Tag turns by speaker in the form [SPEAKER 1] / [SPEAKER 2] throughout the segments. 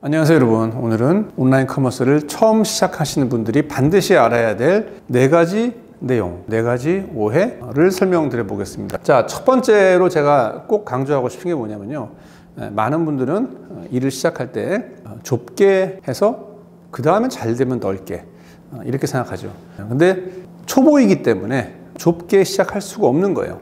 [SPEAKER 1] 안녕하세요 여러분. 오늘은 온라인 커머스를 처음 시작하시는 분들이 반드시 알아야 될 4가지 내용, 4가지 오해를 설명드려 보겠습니다. 자, 첫 번째로 제가 꼭 강조하고 싶은 게 뭐냐면요, 많은 분들은 일을 시작할 때 좁게 해서 그 다음에 잘 되면 넓게 이렇게 생각하죠. 근데 초보이기 때문에 좁게 시작할 수가 없는 거예요.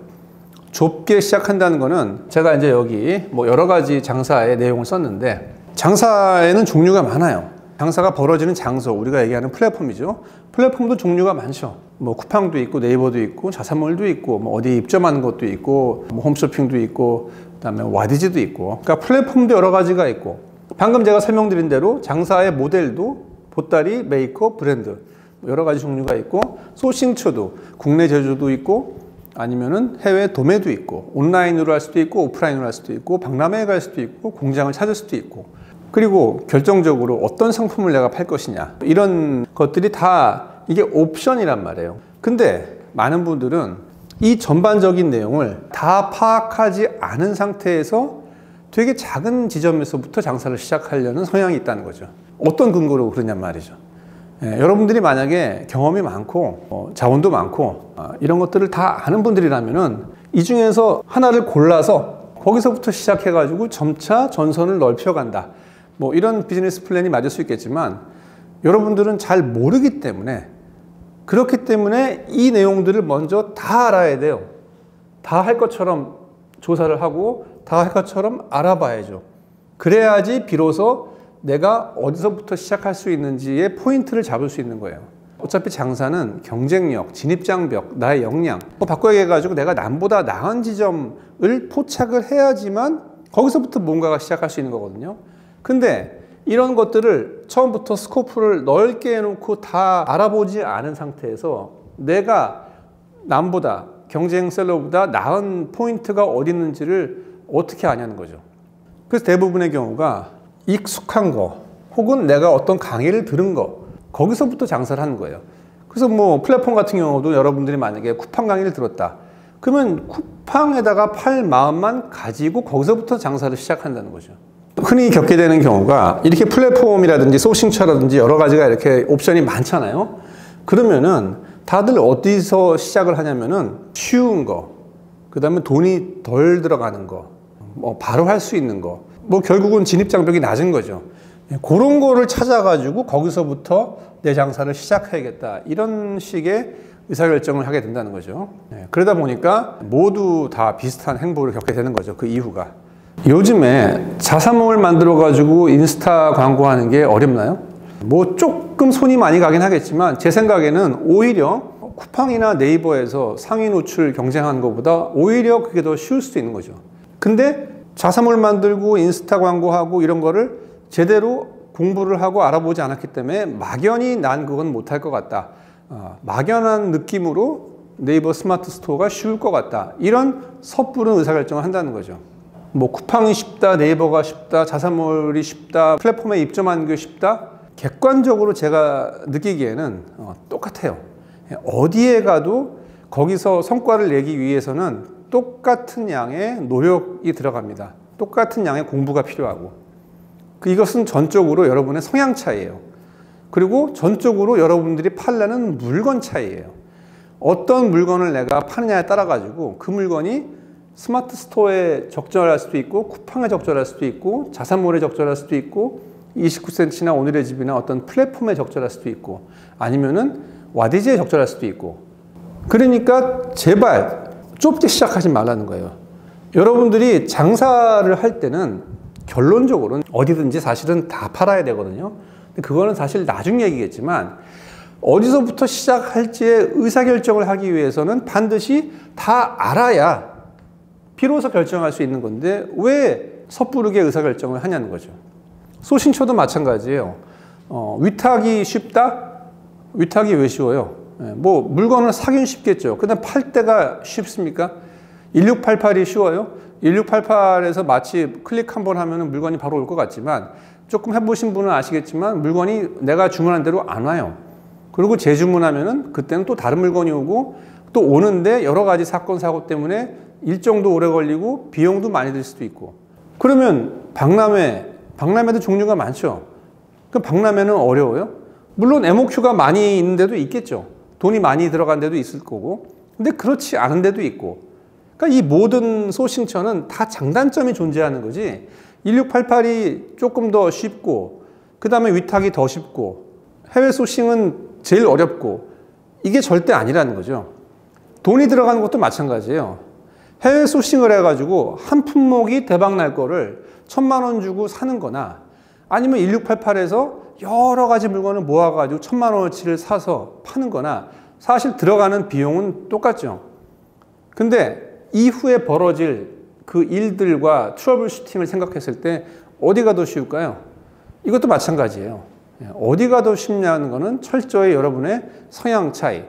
[SPEAKER 1] 좁게 시작한다는 거는 제가 이제 여기 뭐 여러 가지 장사의 내용을 썼는데, 장사에는 종류가 많아요. 장사가 벌어지는 장소, 우리가 얘기하는 플랫폼이죠. 플랫폼도 종류가 많죠. 뭐 쿠팡도 있고 네이버도 있고 자사몰도 있고 뭐 어디 입점하는 것도 있고 뭐 홈쇼핑도 있고 그다음에 와디즈도 있고, 그러니까 플랫폼도 여러 가지가 있고, 방금 제가 설명드린 대로 장사의 모델도 보따리, 메이크업, 브랜드 여러 가지 종류가 있고, 소싱처도 국내 제조도 있고 아니면은 해외 도매도 있고, 온라인으로 할 수도 있고 오프라인으로 할 수도 있고 박람회에 갈 수도 있고 공장을 찾을 수도 있고, 그리고 결정적으로 어떤 상품을 내가 팔 것이냐, 이런 것들이 다 이게 옵션이란 말이에요. 근데 많은 분들은 이 전반적인 내용을 다 파악하지 않은 상태에서 되게 작은 지점에서부터 장사를 시작하려는 성향이 있다는 거죠. 어떤 근거로 그러냔 말이죠. 여러분들이 만약에 경험이 많고 자원도 많고 이런 것들을 다 아는 분들이라면은 이 중에서 하나를 골라서 거기서부터 시작해 가지고 점차 전선을 넓혀간다, 뭐 이런 비즈니스 플랜이 맞을 수 있겠지만, 여러분들은 잘 모르기 때문에, 그렇기 때문에 이 내용들을 먼저 다 알아야 돼요. 다 할 것처럼 조사를 하고 다 할 것처럼 알아봐야죠. 그래야지 비로소 내가 어디서부터 시작할 수 있는지의 포인트를 잡을 수 있는 거예요. 어차피 장사는 경쟁력, 진입장벽, 나의 역량 바꿔 얘기해가지고 내가 남보다 나은 지점을 포착을 해야지만 거기서부터 뭔가가 시작할 수 있는 거거든요. 근데 이런 것들을 처음부터 스코프를 넓게 해놓고 다 알아보지 않은 상태에서 내가 남보다, 경쟁 셀러보다 나은 포인트가 어디 있는지를 어떻게 아냐는 거죠. 그래서 대부분의 경우가 익숙한 거 혹은 내가 어떤 강의를 들은 거, 거기서부터 장사를 하는 거예요. 그래서 뭐 플랫폼 같은 경우도 여러분들이 만약에 쿠팡 강의를 들었다 그러면 쿠팡에다가 팔 마음만 가지고 거기서부터 장사를 시작한다는 거죠. 흔히 겪게 되는 경우가, 이렇게 플랫폼이라든지 소싱처라든지 여러 가지가 이렇게 옵션이 많잖아요. 그러면은 다들 어디서 시작을 하냐면은 쉬운 거, 그 다음에 돈이 덜 들어가는 거, 뭐 바로 할 수 있는 거, 뭐 결국은 진입장벽이 낮은 거죠. 그런 거를 찾아가지고 거기서부터 내 장사를 시작해야겠다, 이런 식의 의사결정을 하게 된다는 거죠. 그러다 보니까 모두 다 비슷한 행보를 겪게 되는 거죠. 그 이유가. 요즘에 자사몰 만들어 가지고 인스타 광고하는 게 어렵나요? 뭐 조금 손이 많이 가긴 하겠지만 제 생각에는 오히려 쿠팡이나 네이버에서 상위 노출 경쟁하는 것보다 오히려 그게 더 쉬울 수도 있는 거죠. 근데 자사몰 만들고 인스타 광고하고 이런 거를 제대로 공부를 하고 알아보지 않았기 때문에 막연히 난 그건 못할 것 같다, 막연한 느낌으로 네이버 스마트 스토어가 쉬울 것 같다, 이런 섣부른 의사결정을 한다는 거죠. 뭐 쿠팡이 쉽다, 네이버가 쉽다, 자사몰이 쉽다, 플랫폼에 입점하는 게 쉽다, 객관적으로 제가 느끼기에는 똑같아요. 어디에 가도 거기서 성과를 내기 위해서는 똑같은 양의 노력이 들어갑니다. 똑같은 양의 공부가 필요하고, 이것은 전적으로 여러분의 성향 차이예요. 그리고 전적으로 여러분들이 팔려는 물건 차이예요. 어떤 물건을 내가 파느냐에 따라 가지고 그 물건이 스마트 스토어에 적절할 수도 있고, 쿠팡에 적절할 수도 있고, 자사몰에 적절할 수도 있고, 29cm나 오늘의 집이나 어떤 플랫폼에 적절할 수도 있고, 아니면은 와디즈에 적절할 수도 있고. 그러니까 제발 좁게 시작하지 말라는 거예요. 여러분들이 장사를 할 때는 결론적으로는 어디든지 사실은 다 팔아야 되거든요. 근데 그거는 사실 나중 얘기겠지만, 어디서부터 시작할지의 의사결정을 하기 위해서는 반드시 다 알아야 비로소 결정할 수 있는 건데, 왜 섣부르게 의사결정을 하냐는 거죠. 소싱처도 마찬가지예요. 위탁이 쉽다? 위탁이 왜 쉬워요? 뭐 물건을 사긴 쉽겠죠. 근데 팔 때가 쉽습니까? 1688이 쉬워요? 1688에서 마치 클릭 한번 하면 물건이 바로 올 것 같지만, 조금 해보신 분은 아시겠지만 물건이 내가 주문한 대로 안 와요. 그리고 재주문하면은 그때는 또 다른 물건이 오고, 또 오는데 여러 가지 사건 사고 때문에 일정도 오래 걸리고 비용도 많이 들 수도 있고. 그러면 박람회, 박람회도 종류가 많죠. 그럼 박람회는 어려워요? 물론 MOQ가 많이 있는 데도 있겠죠. 돈이 많이 들어간 데도 있을 거고. 근데 그렇지 않은 데도 있고. 그러니까 이 모든 소싱처는 다 장단점이 존재하는 거지. 1688이 조금 더 쉽고, 그 다음에 위탁이 더 쉽고, 해외 소싱은 제일 어렵고, 이게 절대 아니라는 거죠. 돈이 들어가는 것도 마찬가지예요. 해외 소싱을 해가지고 한 품목이 대박 날 거를 1000만 원 주고 사는 거나, 아니면 1688에서 여러 가지 물건을 모아가지고 1000만 원어치를 사서 파는 거나, 사실 들어가는 비용은 똑같죠. 근데 이후에 벌어질 그 일들과 트러블 슈팅을 생각했을 때 어디가 더 쉬울까요? 이것도 마찬가지예요. 어디가 더 쉽냐는 거는 철저히 여러분의 성향 차이,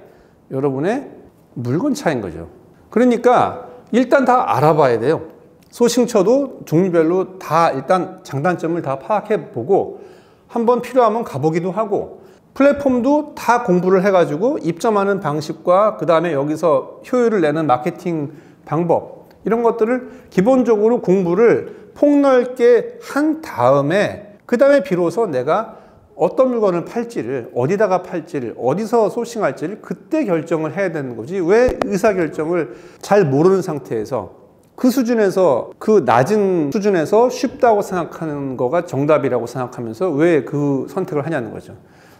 [SPEAKER 1] 여러분의 물건 차이인 거죠. 그러니까 일단 다 알아봐야 돼요. 소싱처도 종류별로 다 일단 장단점을 다 파악해 보고, 한번 필요하면 가보기도 하고, 플랫폼도 다 공부를 해가지고 입점하는 방식과 그 다음에 여기서 효율을 내는 마케팅 방법, 이런 것들을 기본적으로 공부를 폭넓게 한 다음에, 그 다음에 비로소 내가 어떤 물건을 팔지를, 어디다가 팔지를, 어디서 소싱할지를 그때 결정을 해야 되는 거지, 왜 의사결정을 잘 모르는 상태에서 그 수준에서, 그 낮은 수준에서 쉽다고 생각하는 거가 정답이라고 생각하면서 왜 그 선택을 하냐는 거죠.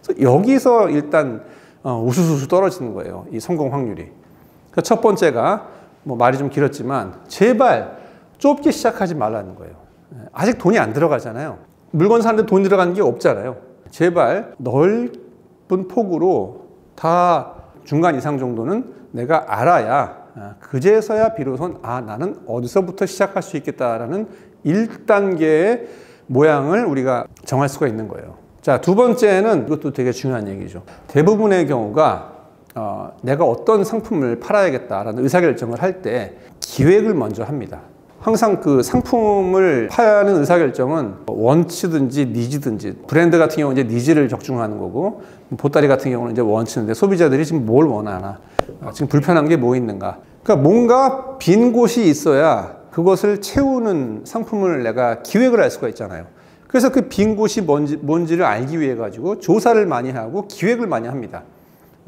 [SPEAKER 1] 그래서 여기서 일단 우수수수 떨어지는 거예요, 이 성공 확률이. 첫 번째가 뭐 말이 좀 길었지만 제발 좁게 시작하지 말라는 거예요. 아직 돈이 안 들어가잖아요. 물건 사는데 돈 들어가는 게 없잖아요. 제발 넓은 폭으로 다 중간 이상 정도는 내가 알아야, 그제서야 비로소 나는 어디서부터 시작할 수 있겠다라는 1단계의 모양을 우리가 정할 수가 있는 거예요. 자, 두 번째는 이것도 되게 중요한 얘기죠. 대부분의 경우가 내가 어떤 상품을 팔아야겠다라는 의사결정을 할 때 기획을 먼저 합니다. 항상 그 상품을 파는 의사결정은 원치든지 니즈든지, 브랜드 같은 경우는 이제 니즈를 적중하는 거고, 보따리 같은 경우는 이제 원치인데, 소비자들이 지금 뭘 원하나, 지금 불편한 게 뭐 있는가. 그러니까 뭔가 빈 곳이 있어야 그것을 채우는 상품을 내가 기획을 할 수가 있잖아요. 그래서 그 빈 곳이 뭔지를 알기 위해 가지고 조사를 많이 하고 기획을 많이 합니다.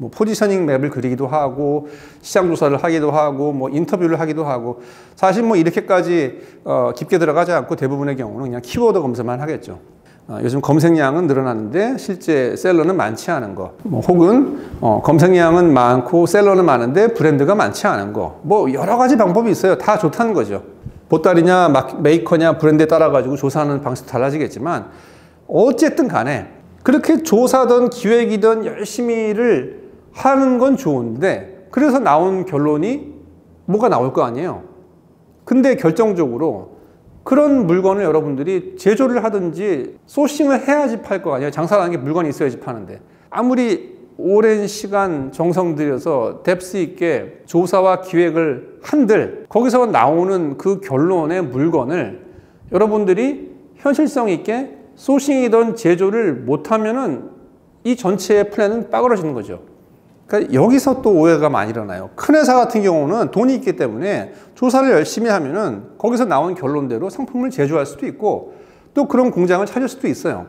[SPEAKER 1] 뭐 포지셔닝 맵을 그리기도 하고, 시장 조사를 하기도 하고, 뭐 인터뷰를 하기도 하고, 사실 뭐 이렇게까지 깊게 들어가지 않고 대부분의 경우는 그냥 키워드 검색만 하겠죠. 요즘 검색량은 늘어났는데 실제 셀러는 많지 않은 거, 뭐 혹은 검색량은 많고 셀러는 많은데 브랜드가 많지 않은 거, 뭐 여러 가지 방법이 있어요. 다 좋다는 거죠. 보따리냐 메이커냐 브랜드에 따라 가지고 조사하는 방식도 달라지겠지만, 어쨌든 간에 그렇게 조사든 기획이든 열심히를 하는 건 좋은데, 그래서 나온 결론이 뭐가 나올 거 아니에요. 근데 결정적으로 그런 물건을 여러분들이 제조를 하든지 소싱을 해야지 팔 거 아니에요. 장사라는 게 물건이 있어야지 파는데, 아무리 오랜 시간 정성 들여서 뎁스 있게 조사와 기획을 한들 거기서 나오는 그 결론의 물건을 여러분들이 현실성 있게 소싱이든 제조를 못하면은 이 전체의 플랜은 빠그러지는 거죠. 그러니까 여기서 또 오해가 많이 일어나요. 큰 회사 같은 경우는 돈이 있기 때문에 조사를 열심히 하면은 거기서 나온 결론대로 상품을 제조할 수도 있고, 또 그런 공장을 찾을 수도 있어요.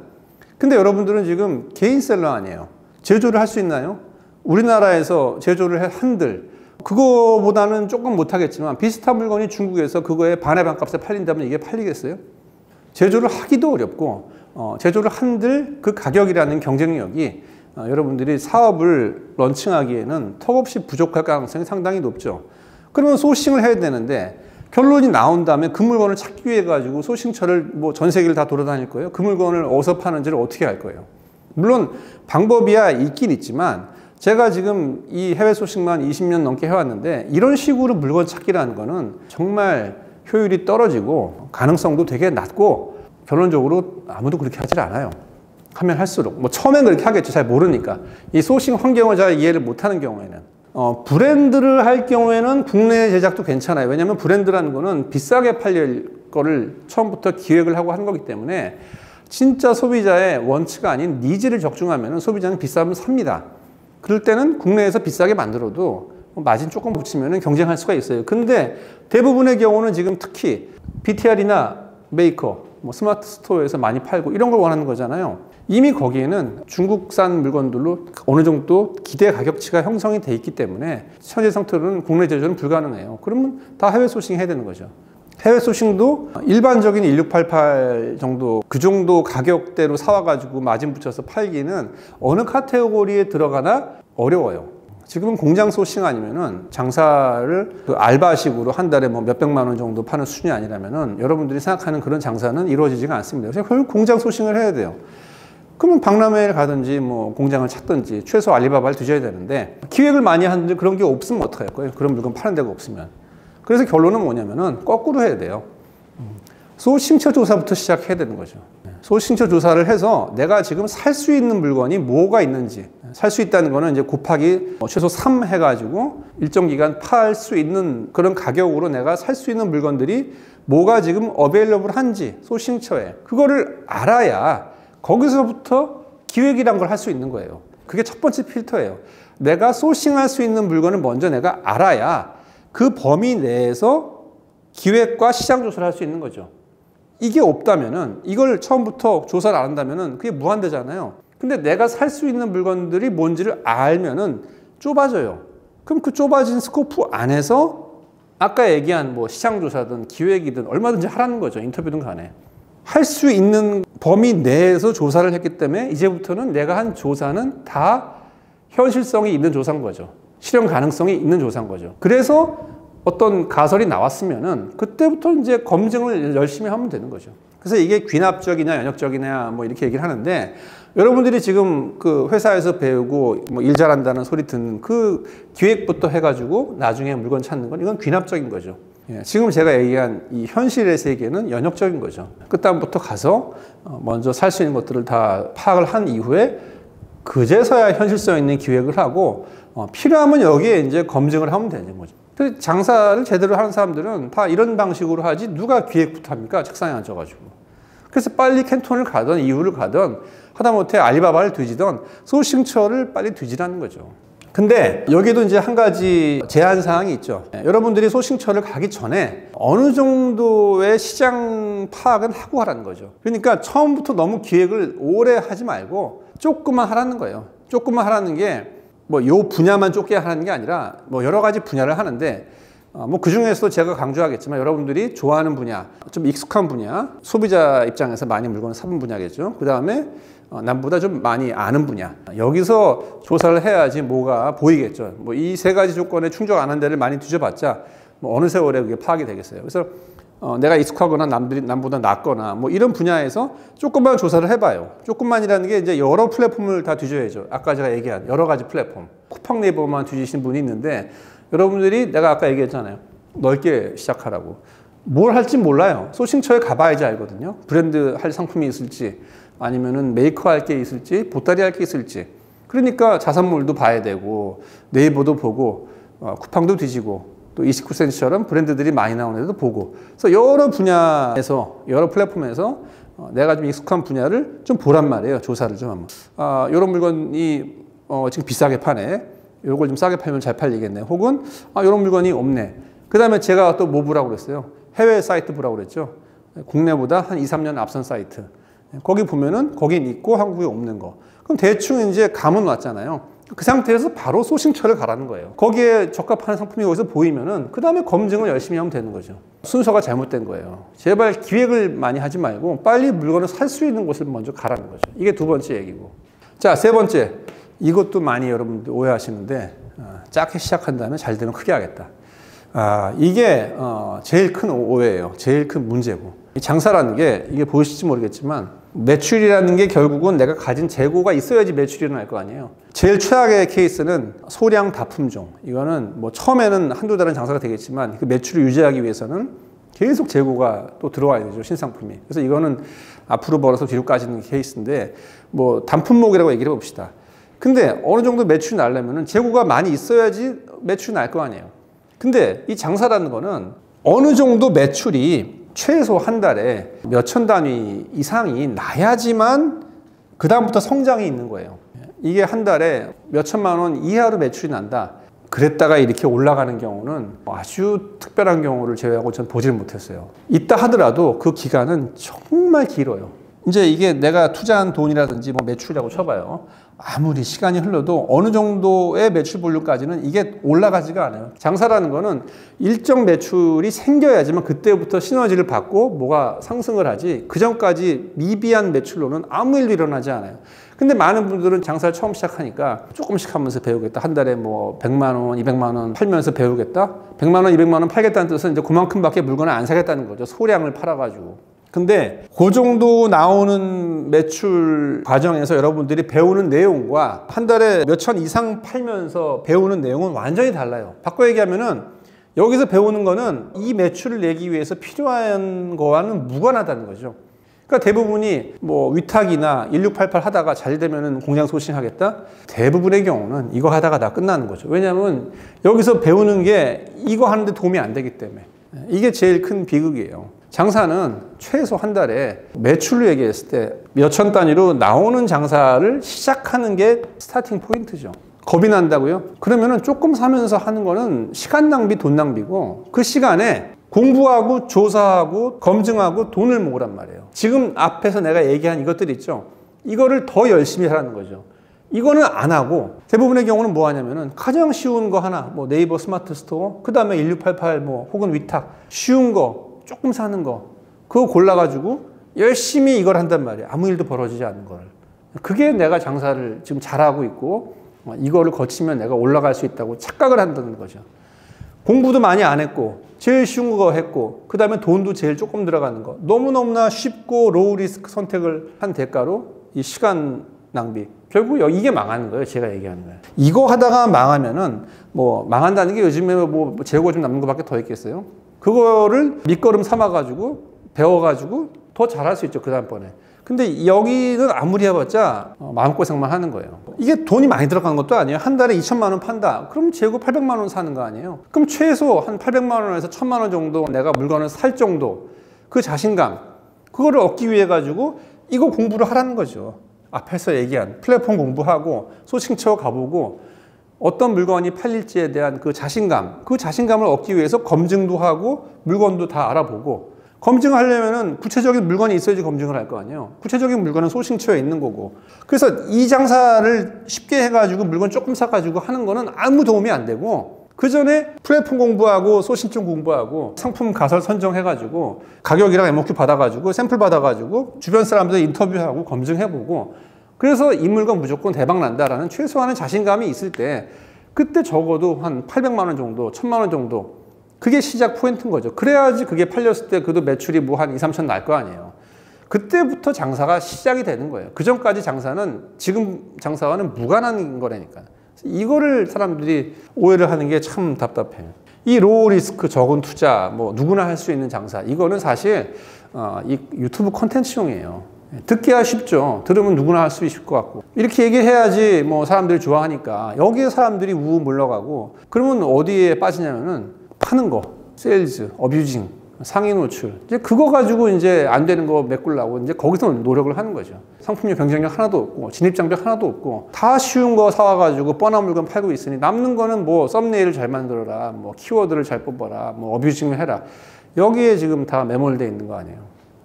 [SPEAKER 1] 근데 여러분들은 지금 개인 셀러 아니에요. 제조를 할 수 있나요? 우리나라에서 제조를 한들 그거보다는 조금 못하겠지만, 비슷한 물건이 중국에서 그거에 반의 반값에 팔린다면 이게 팔리겠어요? 제조를 하기도 어렵고, 제조를 한들 그 가격이라는 경쟁력이 여러분들이 사업을 런칭하기에는 턱없이 부족할 가능성이 상당히 높죠. 그러면 소싱을 해야 되는데, 결론이 나온 다음에 그 물건을 찾기 위해 가지고 소싱처를 뭐 전 세계를 다 돌아다닐 거예요? 그 물건을 어디서 파는지를 어떻게 할 거예요? 물론 방법이야 있긴 있지만, 제가 지금 이 해외 소싱만 20년 넘게 해왔는데, 이런 식으로 물건 찾기라는 거는 정말 효율이 떨어지고 가능성도 되게 낮고, 결론적으로 아무도 그렇게 하질 않아요. 하면 할수록. 뭐 처음엔 그렇게 하겠죠. 잘 모르니까. 이 소싱 환경을 잘 이해를 못하는 경우에는. 브랜드를 할 경우에는 국내 제작도 괜찮아요. 왜냐하면 브랜드라는 거는 비싸게 팔릴 거를 처음부터 기획을 하고 하는 거기 때문에, 진짜 소비자의 원치가 아닌 니즈를 적중하면 소비자는 비싸면 삽니다. 그럴 때는 국내에서 비싸게 만들어도 마진 조금 붙이면 경쟁할 수가 있어요. 근데 대부분의 경우는 지금 특히 BTR이나 메이커, 뭐 스마트 스토어에서 많이 팔고 이런 걸 원하는 거잖아요. 이미 거기에는 중국산 물건들로 어느 정도 기대 가격치가 형성이 돼 있기 때문에 현재 상태로는 국내 제조는 불가능해요. 그러면 다 해외 소싱 해야 되는 거죠. 해외 소싱도 일반적인 1688 정도 그 정도 가격대로 사와가지고 마진 붙여서 팔기는 어느 카테고리에 들어가나 어려워요. 지금은 공장 소싱 아니면은 장사를 그 알바식으로 한 달에 뭐 몇백만 원 정도 파는 수준이 아니라면은 여러분들이 생각하는 그런 장사는 이루어지지가 않습니다. 그래서 결국 공장 소싱을 해야 돼요. 그러면 박람회를 가든지 뭐 공장을 찾든지 최소 알리바바를 뒤져야 되는데 기획을 많이 하는데 그런 게 없으면 어떡할 거예요? 그런 물건 파는 데가 없으면. 그래서 결론은 뭐냐면은 거꾸로 해야 돼요. 소싱처 조사부터 시작해야 되는 거죠. 소싱처 조사를 해서 내가 지금 살 수 있는 물건이 뭐가 있는지, 살 수 있다는 거는 이제 곱하기 최소 3 해가지고 일정 기간 팔 수 있는 그런 가격으로 내가 살 수 있는 물건들이 뭐가 지금 어베일러블 한지 소싱처에 그거를 알아야 거기서부터 기획이란 걸 할 수 있는 거예요. 그게 첫 번째 필터예요. 내가 소싱할 수 있는 물건을 먼저 내가 알아야 그 범위 내에서 기획과 시장 조사를 할 수 있는 거죠. 이게 없다면은 이걸 처음부터 조사를 안 한다면은 그게 무한대잖아요. 근데 내가 살 수 있는 물건들이 뭔지를 알면은 좁아져요. 그럼 그 좁아진 스코프 안에서 아까 얘기한 뭐 시장 조사든 기획이든 얼마든지 하라는 거죠. 인터뷰든 간에. 할 수 있는 범위 내에서 조사를 했기 때문에 이제부터는 내가 한 조사는 다 현실성이 있는 조사인 거죠. 실현 가능성이 있는 조사인 거죠. 그래서 어떤 가설이 나왔으면은 그때부터 이제 검증을 열심히 하면 되는 거죠. 그래서 이게 귀납적이냐 연역적이냐 뭐 이렇게 얘기를 하는데 여러분들이 지금 그 회사에서 배우고 뭐 일 잘한다는 소리 듣는 그 기획부터 해가지고 나중에 물건 찾는 건 이건 귀납적인 거죠. 예, 지금 제가 얘기한 이 현실의 세계는 연역적인 거죠. 그다음부터 가서 먼저 살 수 있는 것들을 다 파악을 한 이후에 그제서야 현실성 있는 기획을 하고 필요하면 여기에 이제 검증을 하면 되는 거죠. 장사를 제대로 하는 사람들은 다 이런 방식으로 하지 누가 기획부터 합니까? 책상에 앉아가지고. 그래서 빨리 캔톤을 가든 이유를 가든 하다못해 알리바바를 뒤지던 소싱처를 빨리 뒤지라는 거죠. 근데 여기도 이제 한 가지 제한 사항이 있죠. 여러분들이 소싱처를 가기 전에 어느 정도의 시장 파악은 하고 하라는 거죠. 그러니까 처음부터 너무 기획을 오래 하지 말고 조금만 하라는 거예요. 조금만 하라는 게 뭐 요 분야만 좁게 하는 게 아니라 뭐 여러 가지 분야를 하는데 뭐 그 중에서도 제가 강조하겠지만 여러분들이 좋아하는 분야, 좀 익숙한 분야, 소비자 입장에서 많이 물건을 사본 분야겠죠. 그 다음에 남보다 좀 많이 아는 분야. 여기서 조사를 해야지 뭐가 보이겠죠. 뭐 이 세 가지 조건에 충족 안 한 데를 많이 뒤져봤자 뭐 어느 세월에 그게 파악이 되겠어요. 그래서 내가 익숙하거나 남보다 낫거나 뭐 이런 분야에서 조금만 조사를 해봐요. 조금만이라는 게 이제 여러 플랫폼을 다 뒤져야죠. 아까 제가 얘기한 여러 가지 플랫폼. 쿠팡 네이버만 뒤지신 분이 있는데 여러분들이 내가 아까 얘기했잖아요. 넓게 시작하라고. 뭘 할지 몰라요. 소싱처에 가봐야지 알거든요. 브랜드 할 상품이 있을지 아니면은 메이커 할 게 있을지 보따리 할 게 있을지. 그러니까 자산물도 봐야 되고 네이버도 보고 쿠팡도 뒤지고 또 29cm처럼 브랜드들이 많이 나오는 데도 보고. 그래서 여러 분야에서 여러 플랫폼에서 내가 좀 익숙한 분야를 좀 보란 말이에요. 조사를 좀 한번. 이런 물건이 지금 비싸게 파네. 이걸 좀 싸게 팔면 잘 팔리겠네. 혹은 이런 물건이 없네. 그 다음에 제가 또 뭐 보라고 그랬어요? 해외 사이트 보라고 그랬죠. 국내보다 한 2, 3년 앞선 사이트. 거기 보면은 거긴 있고 한국에 없는 거. 그럼 대충 이제 감은 왔잖아요. 그 상태에서 바로 소싱처를 가라는 거예요. 거기에 적합한 상품이 거기서 보이면은 그 다음에 검증을 열심히 하면 되는 거죠. 순서가 잘못된 거예요. 제발 기획을 많이 하지 말고 빨리 물건을 살 수 있는 곳을 먼저 가라는 거죠. 이게 두 번째 얘기고. 자, 세 번째. 이것도 많이 여러분들 오해하시는데 작게 시작한 다음에 잘 되면 크게 하겠다. 이게 제일 큰 오해예요. 제일 큰 문제고. 장사라는 게 이게 보이실지 모르겠지만 매출이라는 게 결국은 내가 가진 재고가 있어야지 매출이 일어날 거 아니에요. 제일 최악의 케이스는 소량 다품종. 이거는 뭐 처음에는 한두 달은 장사가 되겠지만 그 매출을 유지하기 위해서는 계속 재고가 또 들어와야 되죠. 신상품이. 그래서 이거는 앞으로 벌어서 뒤로 까지는 케이스인데 뭐 단품목이라고 얘기를 해봅시다. 근데 어느 정도 매출이 나려면은 재고가 많이 있어야지 매출이 날 거 아니에요. 근데 이 장사라는 거는 어느 정도 매출이 최소 한 달에 몇천 단위 이상이 나야지만 그 다음부터 성장이 있는 거예요. 이게 한 달에 몇천만 원 이하로 매출이 난다. 그랬다가 이렇게 올라가는 경우는 아주 특별한 경우를 제외하고 전 보지를 못했어요. 있다 하더라도 그 기간은 정말 길어요. 이제 이게 내가 투자한 돈이라든지 뭐 매출이라고 쳐봐요. 아무리 시간이 흘러도 어느 정도의 매출 볼륨까지는 이게 올라가지가 않아요. 장사라는 거는 일정 매출이 생겨야지만 그때부터 시너지를 받고 뭐가 상승을 하지, 그 전까지 미비한 매출로는 아무 일도 일어나지 않아요. 근데 많은 분들은 장사를 처음 시작하니까 조금씩 하면서 배우겠다. 한 달에 뭐 100만 원, 200만 원 팔면서 배우겠다. 100만 원, 200만 원 팔겠다는 뜻은 이제 그만큼밖에 물건을 안 사겠다는 거죠. 소량을 팔아가지고. 근데 그 정도 나오는 매출 과정에서 여러분들이 배우는 내용과 한 달에 몇천 이상 팔면서 배우는 내용은 완전히 달라요. 바꿔 얘기하면은 여기서 배우는 거는 이 매출을 내기 위해서 필요한 거와는 무관하다는 거죠. 그러니까 대부분이 뭐 위탁이나 1688 하다가 잘 되면은 공장 소싱하겠다? 대부분의 경우는 이거 하다가 다 끝나는 거죠. 왜냐하면 여기서 배우는 게 이거 하는데 도움이 안 되기 때문에. 이게 제일 큰 비극이에요. 장사는 최소 한 달에 매출로 얘기했을 때 몇천 단위로 나오는 장사를 시작하는 게 스타팅 포인트죠. 겁이 난다고요? 그러면은 조금 사면서 하는 거는 시간 낭비, 돈 낭비고 그 시간에 공부하고 조사하고 검증하고 돈을 모으란 말이에요. 지금 앞에서 내가 얘기한 이것들 있죠. 이거를 더 열심히 하라는 거죠. 이거는 안 하고 대부분의 경우는 뭐 하냐면은 가장 쉬운 거 하나, 뭐 네이버 스마트 스토어, 그 다음에 1688 뭐 혹은 위탁, 쉬운 거 조금 사는 거, 그거 골라가지고 열심히 이걸 한단 말이에요. 아무 일도 벌어지지 않는 걸. 그게 내가 장사를 지금 잘하고 있고 이거를 거치면 내가 올라갈 수 있다고 착각을 한다는 거죠. 공부도 많이 안 했고 제일 쉬운 거 했고 그 다음에 돈도 제일 조금 들어가는 거, 너무너무나 쉽고 로우 리스크 선택을 한 대가로 이 시간 낭비, 결국 이게 망하는 거예요. 제가 얘기하는 거예요. 이거 하다가 망하면은 뭐 망한다는 게 요즘에 뭐 재고가 좀 남는 것밖에 더 있겠어요. 그거를 밑거름 삼아가지고 배워가지고 더 잘할 수 있죠. 그 다음번에. 근데 여기는 아무리 해봤자 마음고생만 하는 거예요. 이게 돈이 많이 들어간 것도 아니에요. 한 달에 2천만 원 판다. 그럼 재고 800만 원 사는 거 아니에요. 그럼 최소 한 800만 원에서 1000만 원 정도 내가 물건을 살 정도 그 자신감, 그거를 얻기 위해 가지고 이거 공부를 하라는 거죠. 앞에서 얘기한 플랫폼 공부하고 소싱처 가보고 어떤 물건이 팔릴지에 대한 그 자신감, 그 자신감을 얻기 위해서 검증도 하고 물건도 다 알아보고, 검증하려면은 구체적인 물건이 있어야지 검증을 할 거 아니에요. 구체적인 물건은 소싱처에 있는 거고. 그래서 이 장사를 쉽게 해가지고 물건 조금 사가지고 하는 거는 아무 도움이 안 되고, 그 전에 플랫폼 공부하고 소싱처 공부하고 상품 가설 선정해가지고 가격이랑 MOQ 받아가지고 샘플 받아가지고 주변 사람들 인터뷰하고 검증해보고, 그래서 이 물건 무조건 대박 난다라는 최소한의 자신감이 있을 때 그때 적어도 한 800만 원 정도, 1000만 원 정도, 그게 시작 포인트인 거죠. 그래야지 그게 팔렸을 때 그래도 매출이 뭐 한 2, 3천 날 거 아니에요. 그때부터 장사가 시작이 되는 거예요. 그 전까지 장사는 지금 장사와는 무관한 거라니까. 이거를 사람들이 오해를 하는 게 참 답답해요. 이 로우 리스크 적은 투자, 뭐 누구나 할 수 있는 장사, 이거는 사실 이 유튜브 콘텐츠용이에요. 듣기야 쉽죠. 들으면 누구나 할 수 있을 것 같고, 이렇게 얘기해야지 뭐 사람들이 좋아하니까 여기에 사람들이 우우 물러가고, 그러면 어디에 빠지냐면은 파는 거, 세일즈, 어뷰징, 상위 노출, 이제 그거 가지고 이제 안 되는 거 메꾸려고 이제 거기서 노력을 하는 거죠. 상품력 경쟁력 하나도 없고 진입장벽 하나도 없고 다 쉬운 거 사와가지고 뻔한 물건 팔고 있으니 남는 거는 뭐 썸네일을 잘 만들어라, 뭐 키워드를 잘 뽑아라, 뭐 어뷰징을 해라, 여기에 지금 다 매몰되어 있는 거 아니에요.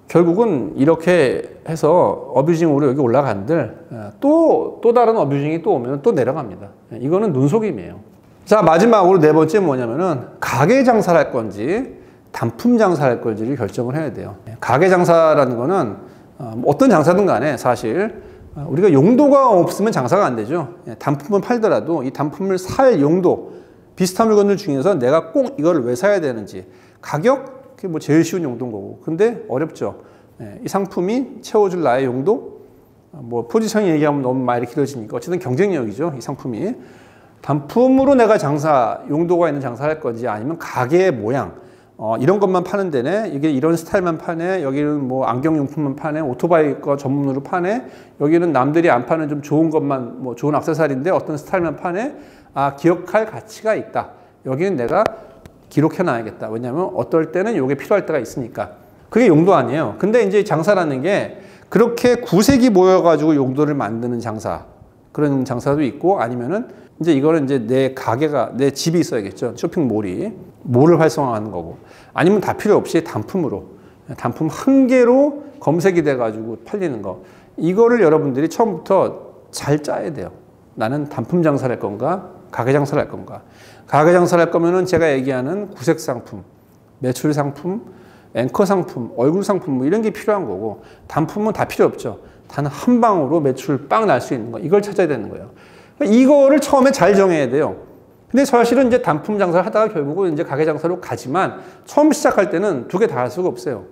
[SPEAKER 1] 결국은 이렇게 해서 어뷰징으로 여기 올라간들 또 다른 어뷰징이 또 오면 또 내려갑니다. 이거는 눈속임이에요. 자, 마지막으로 네 번째 뭐냐면은 가게 장사를 할 건지 단품 장사를 할 건지를 결정을 해야 돼요. 가게 장사라는 거는 어떤 장사든 간에 사실 우리가 용도가 없으면 장사가 안 되죠. 단품을 팔더라도 이 단품을 살 용도, 비슷한 물건들 중에서 내가 꼭 이걸 왜 사야 되는지, 가격, 그게 뭐 제일 쉬운 용도인 거고. 근데 어렵죠. 이 상품이 채워줄 나의 용도, 뭐 포지션이 얘기하면 너무 말이 길어지니까 어쨌든 경쟁력이죠. 이 상품이. 단품으로 내가 장사, 용도가 있는 장사를 할 건지, 아니면 가게의 모양, 이런 것만 파는 데네, 이게 이런 스타일만 파네, 여기는 뭐 안경용품만 파네, 오토바이 거 전문으로 파네, 여기는 남들이 안 파는 좀 좋은 것만, 뭐 좋은 액세서리인데 어떤 스타일만 파네, 아, 기억할 가치가 있다. 여기는 내가 기록해 놔야겠다. 왜냐하면 어떨 때는 이게 필요할 때가 있으니까. 그게 용도 아니에요. 근데 이제 장사라는 게 그렇게 구색이 모여가지고 용도를 만드는 장사, 그런 장사도 있고, 아니면은 이제 이거는 이제 내 가게가, 내 집이 있어야겠죠. 쇼핑몰이. 몰을 활성화하는 거고. 아니면 다 필요 없이 단품으로. 단품 한 개로 검색이 돼가지고 팔리는 거. 이거를 여러분들이 처음부터 잘 짜야 돼요. 나는 단품 장사를 할 건가? 가게 장사를 할 건가? 가게 장사를 할 거면은 제가 얘기하는 구색 상품, 매출 상품, 앵커 상품, 얼굴 상품 뭐 이런 게 필요한 거고, 단품은 다 필요 없죠. 단 한 방으로 매출 빵 날 수 있는 거. 이걸 찾아야 되는 거예요. 이거를 처음에 잘 정해야 돼요. 근데 사실은 이제 단품 장사를 하다가 결국은 이제 가게 장사로 가지만 처음 시작할 때는 두 개 다 할 수가 없어요.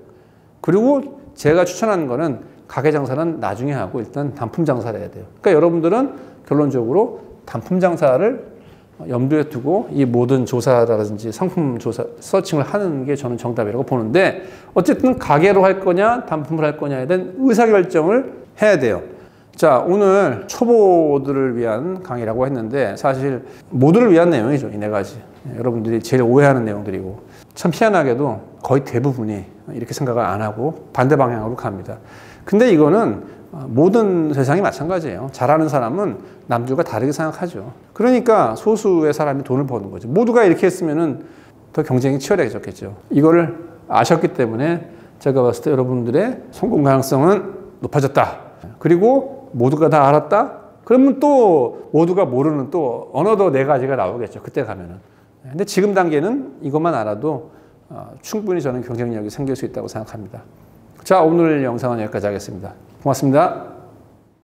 [SPEAKER 1] 그리고 제가 추천하는 거는 가게 장사는 나중에 하고 일단 단품 장사를 해야 돼요. 그러니까 여러분들은 결론적으로 단품 장사를 염두에 두고 이 모든 조사라든지 상품 조사, 서칭을 하는 게 저는 정답이라고 보는데, 어쨌든 가게로 할 거냐 단품을 할 거냐에 대한 의사결정을 해야 돼요. 자, 오늘 초보들을 위한 강의라고 했는데 사실 모두를 위한 내용이죠. 이 네 가지. 여러분들이 제일 오해하는 내용들이고, 참 희한하게도 거의 대부분이 이렇게 생각을 안 하고 반대 방향으로 갑니다. 근데 이거는 모든 세상이 마찬가지예요. 잘하는 사람은 남들과 다르게 생각하죠. 그러니까 소수의 사람이 돈을 버는 거죠. 모두가 이렇게 했으면은 더 경쟁이 치열해졌겠죠. 이거를 아셨기 때문에 제가 봤을 때 여러분들의 성공 가능성은 높아졌다. 그리고 모두가 다 알았다? 그러면 또 모두가 모르는 또 어느덧 네 가지가 나오겠죠. 그때 가면은. 근데 지금 단계는 이것만 알아도 충분히 저는 경쟁력이 생길 수 있다고 생각합니다. 자, 오늘 영상은 여기까지 하겠습니다. 고맙습니다.